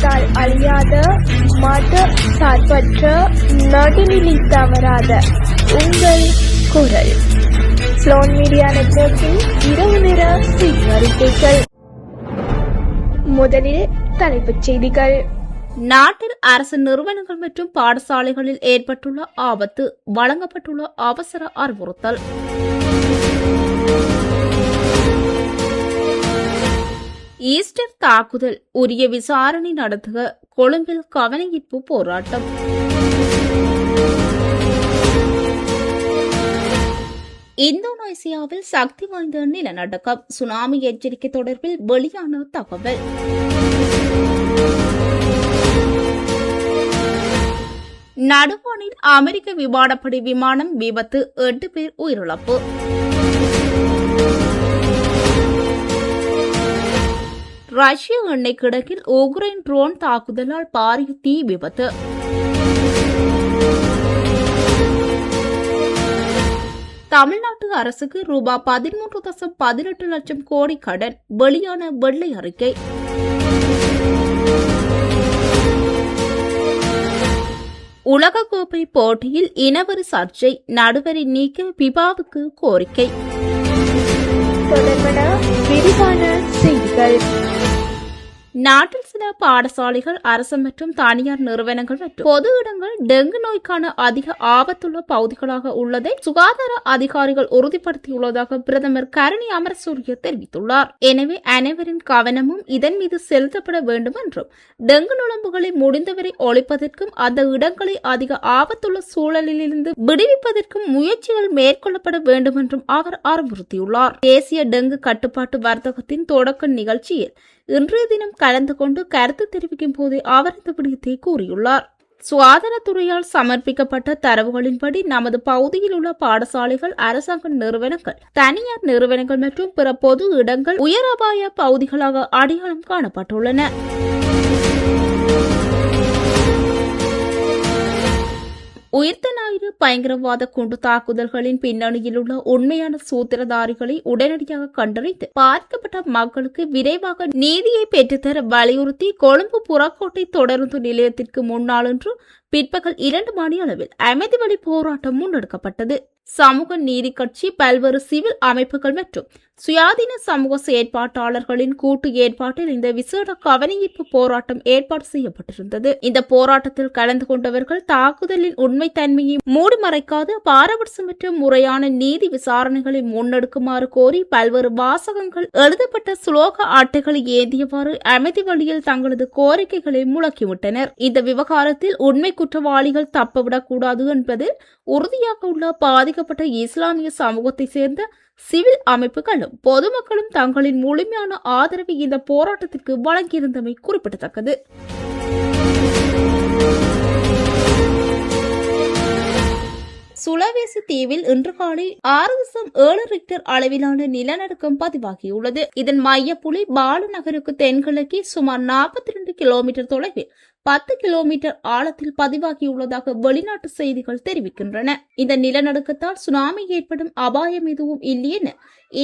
காலத்தால் அழியாத மத சார்பற்ற நடுநிலை தவறாத உங்கள் குரல் ஸ்லோன் மீடியா நெட்வொர்க்கின் இரவு நேர செய்தி அறிக்கைகள். முதலில் தலைப்புச் செய்திகள். நாட்டில் அரசு நிறுவனங்கள் மற்றும் பாடசாலைகளில் ஏற்பட்டுள்ள ஆபத்து, வழங்கப்பட்டுள்ள அவசர அறிவுறுத்தல். ஈஸ்டர் தாக்குதல், உரிய விசாரணை நடத்துக, கொழும்பில் கவனஈர்ப்பு போராட்டம். இந்தோனேசியாவில் சக்தி வாய்ந்த நிலநடுக்கம், சுனாமி எச்சரிக்கை தொடர்பில் வெளியான தகவல். நடுவானில் அமெரிக்க விமானப்படை விமானம் விபத்து, 8 பேர் உயிரிழப்பு. ரஷ்ய எண்ணெய் கிடங்கில் உக்ரைன் ட்ரோன் தாக்குதலால் பாரிய தீ விபத்து. தமிழ்நாட்டு அரசுக்கு ரூபாய் 13.18 லட்சம் கோடி கடன், வெளியான வெள்ளை அறிக்கை. உலகக்கோப்பை போட்டியில் இனவரி சர்ச்சை, நடுவரை நீக்க பிபாவுக்கு கோரிக்கை. தொடர்பான விரிவான செய்திகள். நாட்டில் சில பாடசாலைகள், அரசு மற்றும் தனியார் நிறுவனங்கள் மற்றும் பொது இடங்கள் டெங்கு நோய்க்கான அதிக ஆபத்துள்ள பகுதிகளாக உள்ளதை சுகாதார அதிகாரிகள் உறுதிப்படுத்தியுள்ளதாக பிரதமர் கரணி அமரசூரிய தெரிவித்துள்ளார். எனவே அனைவரின் கவனமும் இதன் மீது செலுத்தப்பட வேண்டும் என்றும், டெங்கு நுழம்புகளை முடிந்தவரை ஒழிப்பதற்கும் அந்த இடங்களை அதிக ஆபத்துள்ள சூழலிலிருந்து விடுவிப்பதற்கும் முயற்சிகள் மேற்கொள்ளப்பட வேண்டும் என்றும் அவர் அறிவுறுத்தியுள்ளார். தேசிய டெங்கு கட்டுப்பாட்டு வர்த்தகத்தின் தொடக்க நிகழ்ச்சியில் இன்றைய தினம் கலந்து கொண்டு கருத்து தெரிவிக்கும் போது அவர் இந்த விடயத்தை கூறியுள்ளார். சுகாதாரத்துறையால் சமர்ப்பிக்கப்பட்ட தரவுகளின்படி நமது பகுதியில் உள்ள பாடசாலைகள், அரசாங்க நிறுவனங்கள், தனியார் நிறுவனங்கள் மற்றும் பிற பொது இடங்கள் உயர் அபாய பகுதிகளாக அடையாளம் காணப்பட்டுள்ளன. உயிர்த்த ஞாயிறு பயங்கரவாத குண்டு தாக்குதல்களின் பின்னணியில் உள்ள உண்மையான சூத்திரதாரிகளை உடனடியாக கண்டறிந்து பாதிக்கப்பட்ட மக்களுக்கு விரைவாக நீதியை பெற்றுத்தர வலியுறுத்தி கொழும்பு புறக்கோட்டை தொடருந்து நிலையத்திற்கு முன்னாளன்று பிற்பகல் 2 மணி அளவில் அமைதி வழி போராட்டம் முன்னெடுக்கப்பட்டது. சமூக நீதி கட்சி, பல்வேறு சிவில் அமைப்புகள் மற்றும் சுயாதீன சமூக செயற்பாட்டாளர்களின் கூட்டு ஏற்பாட்டில் இந்த விசேட கவனஈர்ப்பு போராட்டம் ஏற்பாடு செய்யப்பட்டிருந்தது. இந்த போராட்டத்தில் கலந்து கொண்டவர்கள் தாக்குதலின் உண்மைத்தன்மையை மூடிமறைக்காது பாரபட்சமற்ற முறையான நீதி விசாரணைகளை முன்னெடுக்குமாறு கோரி பல்வேறு வாசகங்கள் எழுதப்பட்ட சுலோக அட்டைகளை ஏந்தியவாறு அமைதி வழியில் தங்களது கோரிக்கைகளை முழக்கிவிட்டனர். இந்த விவகாரத்தில் உண்மை குற்றவாளிகள் தப்பவிடக்கூடாது என்பதில் உறுதியாக உள்ள பாதிக்கப்பட்ட இஸ்லாமிய சமூகத்தை சேர்ந்த சிவில் அமைப்புகளும் பொதுமக்களும் தங்களின் முழுமையான ஆதரவை இந்த போராட்டத்திற்கு வழங்கியிருந்தமை குறிப்பிடத்தக்கது. சுலவேசி தீவில் இன்று காலை 6.7 ரிக்டர் அளவிலான நிலநடுக்கம் பதிவாகியுள்ளது. இதன் மையப்புள்ளி பாலு நகருக்கு தென்கிழக்கே சுமார் 42 கிலோமீட்டர் தொலைவில் 10 கிலோமீட்டர் ஆழத்தில் பதிவாகியுள்ளதாக வெளிநாட்டு செய்திகள் தெரிவிக்கின்றன. இந்த நிலநடுக்கத்தால் சுனாமி ஏற்படும் அபாயம் எதுவும் இல்லை என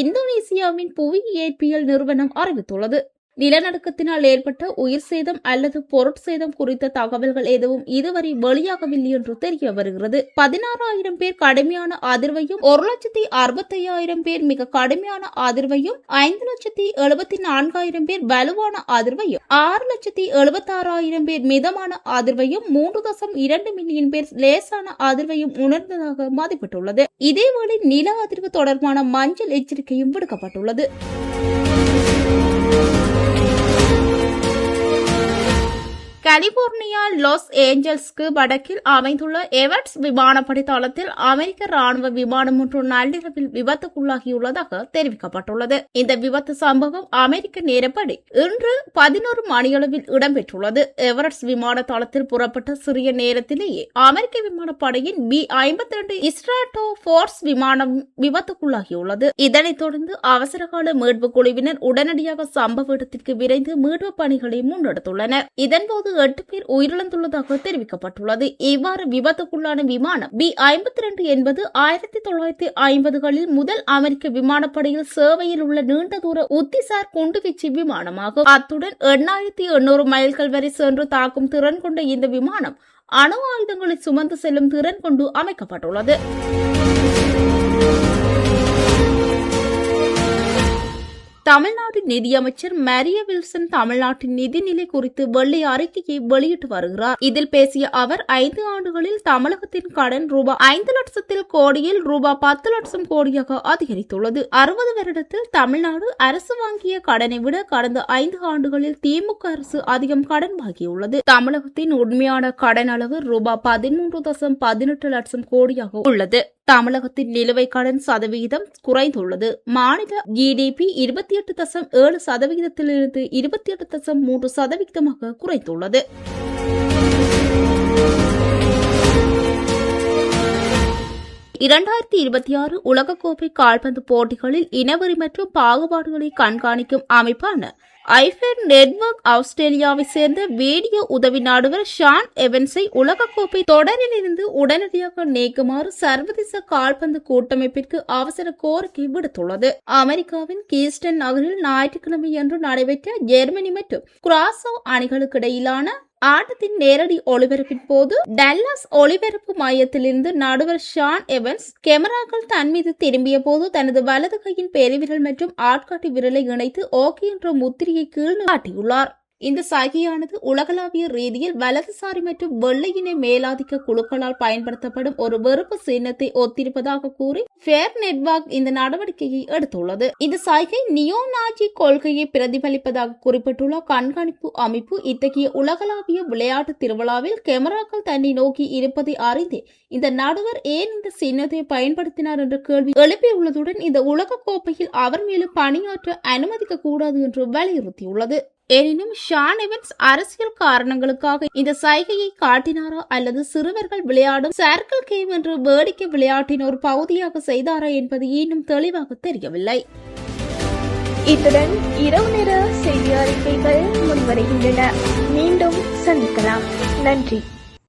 இந்தோனேசியாவின் புவியியற்பியல் நிறுவனம் அறிவித்துள்ளது. நிலநடுக்கத்தினால் ஏற்பட்ட உயிர் சேதம் அல்லது பொருட்சேதம் குறித்த தகவல்கள் எதுவும் இதுவரை வெளியாகவில்லை என்று தெரிய வருகிறது. 16,000 பேர் கடுமையான அதிர்வையும், 1,65,000 பேர் மிக கடுமையான அதிர்வையும், 5,74,000 பேர் வலுவான அதிர்வையும், 6,76,000 பேர் மிதமான அதிர்வையும், 3.2 மில்லியன் பேர் லேசான அதிர்வையும் உணர்ந்ததாக மதிப்பிட்டுள்ளது. இதேவேளை நில அதிர்வு தொடர்பான மஞ்சள் எச்சரிக்கையும் விடுக்கப்பட்டுள்ளது. கலிபோர்னியா லாஸ் ஏஞ்சல்ஸ்க்கு வடக்கில் அமைந்துள்ள எவர்ட்ஸ் விமானப்படை தளத்தில் அமெரிக்க ராணுவ விமானம் ஒன்று நள்ளிரவில் விபத்துக்குள்ளாகியுள்ளதாக தெரிவிக்கப்பட்டுள்ளது. இந்த விபத்து சம்பவம் அமெரிக்க நேரப்படி இன்று 11 மணியளவில் இடம்பெற்றுள்ளது. எவர்ட்ஸ் விமான தளத்தில் புறப்பட்ட சிறிய நேரத்திலேயே அமெரிக்க விமானப்படையின் B-52 ஸ்ட்ராட்டோ போர்ஸ் விமானம் விபத்துக்குள்ளாகியுள்ளது. இதனைத் தொடர்ந்து அவசரகால மீட்பு குழுவினர் உடனடியாக சம்பவ இடத்திற்கு விரைந்து மீட்பு பணிகளை முன்னெடுத்துள்ளனர். இதன்போது 8 பேர் உயிரிழந்துள்ளதாக தெரிவிக்கப்பட்டுள்ளது. இவ்வாறு விபத்துக்குள்ளான விமானம் B-52 என்பது 1950களில் முதல் அமெரிக்க விமானப்படையில் சேவையில் உள்ள நீண்ட தூர உத்திசார் குண்டுவீச்சு விமானமாகும். அத்துடன் 8800 மைல்கள் வரை சென்று தாக்கும் திறன் கொண்ட இந்த விமானம் அணு ஆயுதங்களை சுமந்து செல்லும் திறன் கொண்டு அமைக்கப்பட்டுள்ளது. தமிழ்நாடு நிதியமைச்சர் மரிய வில்சன் தமிழ்நாட்டின் நிதிநிலை குறித்து வெள்ளை அறிக்கையை வெளியிட்டு வருகிறார். இதில் பேசிய அவர் 5 ஆண்டுகளில் தமிழகத்தின் கடன் ரூபாய் 5 லட்சத்தில் கோடியில் ரூபாய் 10 லட்சம் கோடியாக அதிகரித்துள்ளது. 60 வருடத்தில் தமிழ்நாடு அரசு வாங்கிய கடனை விட கடந்த 5 ஆண்டுகளில் திமுக அரசு அதிகம் கடன் வாங்கியுள்ளது. தமிழகத்தின் உண்மையான கடன் அளவு ரூபாய் 13.18 லட்சம் கோடியாக உள்ளது. தமிழகத்தின் நிலுவைக் கடன் சதவிகிதம் குறைந்துள்ளது. மாநில GDP 28.7%இலிருந்து 28.3% குறைந்துள்ளது. உலகக்கோப்பை கால்பந்து போட்டிகளில் இனவெறி மற்றும் பாகுபாடுகளை கண்காணிக்கும் அமைப்பான ஐஃபேர் நெட்வொர்க் ஆஸ்திரேலியாவை சேர்ந்த வீடியோ உதவி நடுவர் ஷான் எவன்ஸை உலகக்கோப்பை தொடரிலிருந்து உடனடியாக நீக்குமாறு சர்வதேச கால்பந்து கூட்டமைப்பிற்கு அவசர கோரிக்கை விடுத்துள்ளது. அமெரிக்காவின் கீஸ்டன் நகரில் ஞாயிற்றுக்கிழமையன்று நடைபெற்ற ஜெர்மனி மற்றும் குராசோ அணிகளுக்கு இடையிலான ஆட்டத்தின் நேரடி ஒளிபரப்பின் போது டல்லாஸ் ஒளிபரப்பு மையத்திலிருந்து நடுவர் ஷான் எவன்ஸ் கேமராக்கள் தன் மீது திரும்பிய போது தனது வலது கையின் பெருவிரல் மற்றும் ஆட்காட்டி விரலை இணைத்து ஓகே என்ற முத்திரையை கீழ் காட்டியுள்ளார். இந்த சைகையானது உலகளாவிய ரீதியில் வலதுசாரி மற்றும் வெள்ளையின மேலாதிக்க குழுக்களால் பயன்படுத்தப்படும் ஒரு வெறுப்பு சின்னத்தை ஒத்திருப்பதாக கூறி ஃபேர் நெட்வொர்க் இந்த நடவடிக்கையை எடுத்துள்ளது. இந்த சைகை நியோ நாஜி கொள்கையை பிரதிபலிப்பதாக குறிப்பிட்டுள்ள கண்காணிப்பு அமைப்பு இத்தகைய உலகளாவிய விளையாட்டு திருவிழாவில் கேமராக்கள் தன்னை நோக்கி இருப்பதை அறிந்து இந்த நடுவர் ஏன் இந்த சின்னத்தை பயன்படுத்தினார் என்ற கேள்வி எழுப்பியுள்ளதுடன் இந்த உலக கோப்பையில் அவர் மேலும் பணியாற்ற அனுமதிக்க கூடாது என்று வலியுறுத்தியுள்ளது. எனினும் ஷான் எவன்ஸ் அரசியல் காரணங்களுக்காக இந்த சைகையை காட்டினாரா அல்லது சிறுவர்கள் விளையாடும் சர்க்கிள் கேம் என்ற வேடிக்கை விளையாட்டின் ஒரு பகுதியாக செய்தாரா என்பது இன்னும் தெளிவாக தெரியவில்லை. இத்துடன் இரவு நேர செய்தி அறிக்கைகள் முன்வருகின்றன. மீண்டும் சந்திக்கலாம். நன்றி.